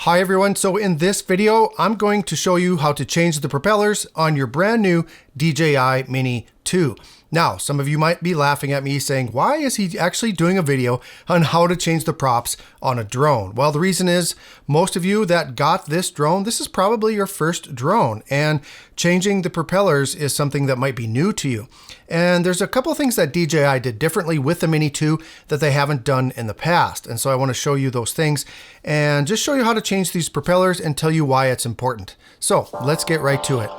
Hi everyone, so in this video, I'm going to show you how to change the propellers on your brand new DJI Mini 2. Now, some of you might be laughing at me saying, why is he actually doing a video on how to change the props on a drone? Well, the reason is most of you that got this drone, this is probably your first drone, and changing the propellers is something that might be new to you. And there's a couple of things that DJI did differently with the Mini 2 that they haven't done in the past. And so I want to show you those things and just show you how to change these propellers and tell you why it's important. So let's get right to it.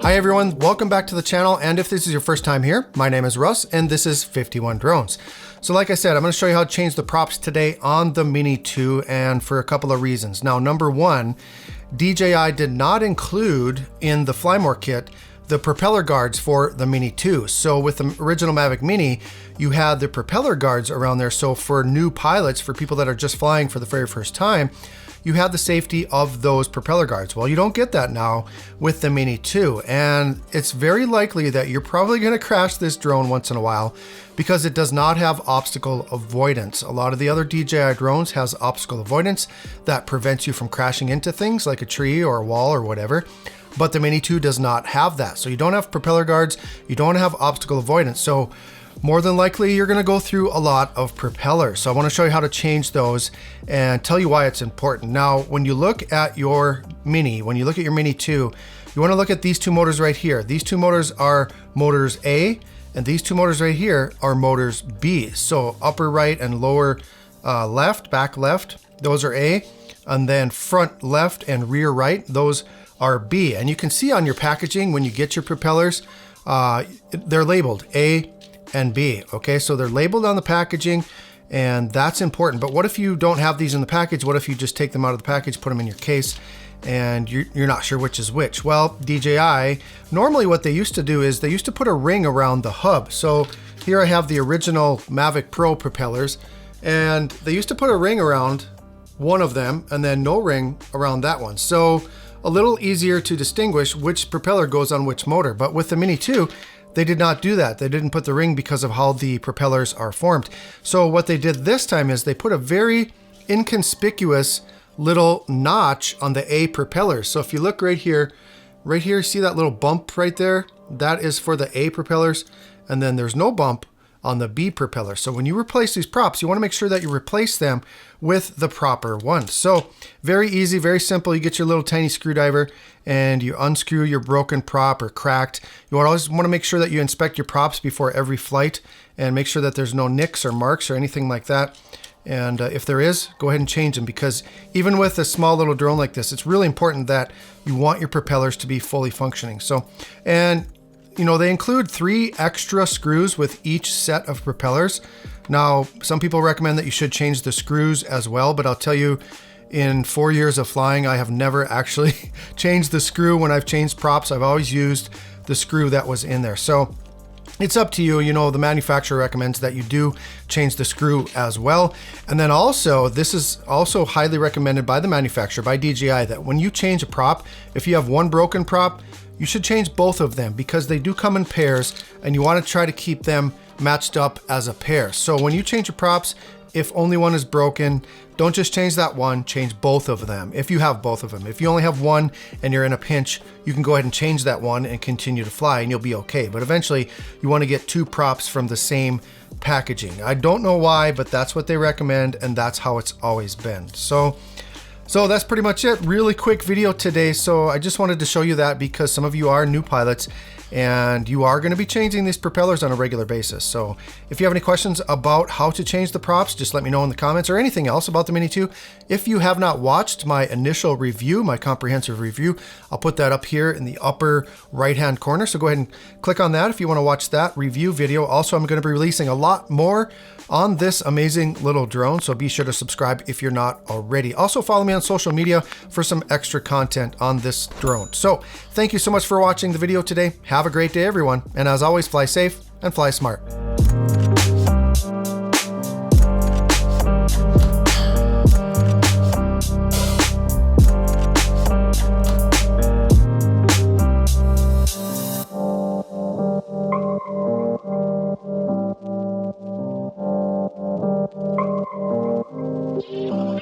Hi everyone, welcome back to the channel, and if this is your first time here, my name is Russ and this is 51 Drones. So like I said, I'm going to show you how to change the props today on the Mini 2, and for a couple of reasons. Now, number one, DJI did not include in the Fly More kit the propeller guards for the Mini 2. So with the original Mavic Mini, you had the propeller guards around there. So for new pilots, for people that are just flying for the very first time, you have the safety of those propeller guards. Well, you don't get that now with the Mini 2, and it's very likely that you're probably going to crash this drone once in a while because it does not have obstacle avoidance. A lot of the other DJI drones has obstacle avoidance that prevents you from crashing into things like a tree or a wall or whatever, but the Mini 2 does not have that. So you don't have propeller guards, you don't have obstacle avoidance. So more than likely, you're going to go through a lot of propellers. So I want to show you how to change those and tell you why it's important. Now, when you look at your Mini, when you look at your Mini 2, you want to look at these two motors right here. These two motors are motors A, and these two motors right here are motors B. So upper right and lower left, back left, those are A, and then front left and rear right, those are B. And you can see on your packaging when you get your propellers, they're labeled A and B. Okay, so they're labeled on the packaging, and that's important. But what if you don't have these in the package? What if you just take them out of the package, put them in your case, and you're not sure which is which? Well, DJI, normally what they used to do is they used to put a ring around the hub. So here I have the original Mavic Pro propellers, and they used to put a ring around one of them and then no ring around that one. So a little easier to distinguish which propeller goes on which motor. But with the Mini 2, they did not do that. They didn't put the ring because of how the propellers are formed. So what they did this time is they put a very inconspicuous little notch on the A propellers. So if you look right here, see that little bump right there? That is for the A propellers. And then there's no bump on the B propeller. So when you replace these props, you want to make sure that you replace them with the proper ones. So very easy, very simple. You get your little tiny screwdriver and you unscrew your broken prop or cracked. You always want to make sure that you inspect your props before every flight and make sure that there's no nicks or marks or anything like that. And if there is, go ahead and change them, because even with a small little drone like this, it's really important that you want your propellers to be fully functioning. So, and you know, they include 3 extra screws with each set of propellers. Now, some people recommend that you should change the screws as well, but I'll tell you, in 4 years of flying, I have never actually changed the screw. When I've changed props, I've always used the screw that was in there. So it's up to you. You know, the manufacturer recommends that you do change the screw as well. And then also, this is also highly recommended by the manufacturer, by DJI, that when you change a prop, if you have one broken prop, you should change both of them, because they do come in pairs and you want to try to keep them matched up as a pair. So when you change your props, if only one is broken, don't just change that one, change both of them. If you have both of them, if you only have one and you're in a pinch, you can go ahead and change that one and continue to fly and you'll be okay. But eventually you want to get 2 props from the same packaging. I don't know why, but that's what they recommend, and that's how it's always been. So that's pretty much it. Really quick video today. So I just wanted to show you that because some of you are new pilots and you are going to be changing these propellers on a regular basis. So if you have any questions about how to change the props, just let me know in the comments, or anything else about the Mini 2. If you have not watched my initial review, my comprehensive review, I'll put that up here in the upper right-hand corner. So go ahead and click on that if you want to watch that review video. Also, I'm going to be releasing a lot more on this amazing little drone, so be sure to subscribe if you're not already. Also follow me on social media for some extra content on this drone. So thank you so much for watching the video today. Have a great day, everyone, and as always, fly safe and fly smart.